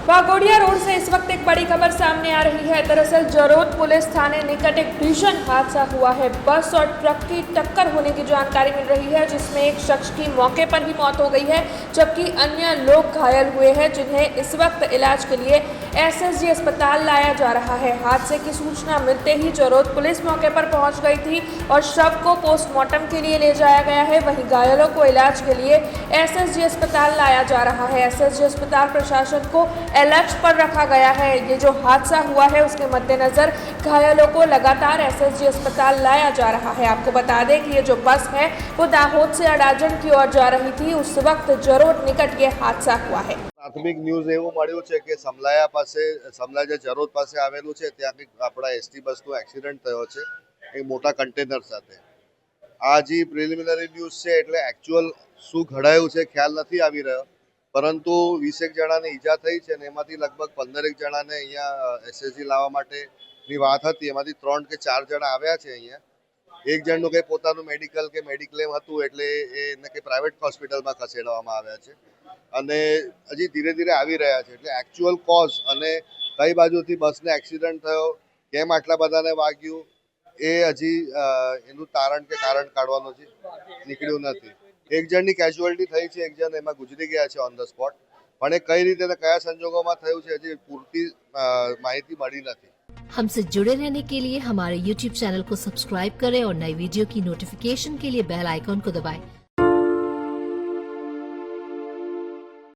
Waghodia road से इस वक्त एक बड़ी खबर सामने आ रही है। दरअसल जरोद पुलिस थाने निकट एक भीषण हादसा हुआ है। बस और ट्रक की टक्कर होने की जानकारी मिल रही है, जिसमें एक शख्स की मौके पर ही मौत हो गई है, जबकि अन्य लोग घायल हुए हैं, जिन्हें इस वक्त इलाज के लिए एसएसजी अस्पताल लाया जा रहा है। हादसे की सूचना मिलते ही जरोद पुलिस मौके पर पहुंच गई थी और शव को पोस्टमार्टम के लिए ले जाया गया है। वहीं घायलों को इलाज के लिए एसएसजी अस्पताल लाया जा रहा है। एसएसजी अस्पताल प्रशासन को अलर्ट पर रखा गया है। ये जो हादसा हुआ है उसके मद्देनजर घायलों को लगातार एसएसजी अस्पताल लाया जा रहा है। आपको बता दें कि ये जो बस है वो दाहोद से अडाजन की ओर जा रही थी, उस वक्त जरोद निकट ये हादसा हुआ है। प्राथमिक न्यूज़ એવું મળ્યું છે કે સમલા જે જરોદ પાસે આવેલું છે ત્યાં કંઈક આપણા એસટી બસનો એક્સિડન્ટ થયો છે એક મોટા કન્ટેનર સાથે। આ જે પ્રિલિમિનરી ન્યૂઝ છે એટલે એકચ્યુઅલ શું ઘડાયું છે ખ્યાલ નથી આવી રહ્યો, પરંતુ 20 જણાને ઈજા થઈ છે અને એમાંથી લગભગ 15 જણાને અહીંયા એસએસજી લાવવા માટેની વાત હતી। એમાંથી 3 કે 4 જણા આવ્યા છે અહીંયા। એક જણનું કંઈ પોતાનું મેડિકલ કે મેડિક્લેમ હતું એટલે એને કંઈ પ્રાઇવેટ હોસ્પિટલમાં ખસેડવામાં આવ્યા છે અને હજી ધીરે ધીરે આવી રહ્યા છે। એટલે એકચ્યુઅલ કોઝ અને કઈ બાજુથી બસને એક્સિડન્ટ થયો, કેમ આટલા બધાને વાગ્યું, એ હજી એનું તારણ કે કારણ કાઢવાનું હજી નીકળ્યું નથી। એક જણની કેઝ્યુઅલિટી થઈ છે, એક જણ એમાં ગુજરી ગયા છે ઓન ધ સ્પોટ, પણ એ કઈ રીતે અને કયા સંજોગોમાં થયું છે હજી પૂરતી માહિતી મળી નથી। हमसे जुड़े रहने के लिए हमारे YouTube चैनल को सब्सक्राइब करें और नई वीडियो की नोटिफिकेशन के लिए बेल आइकॉन को दबाएं।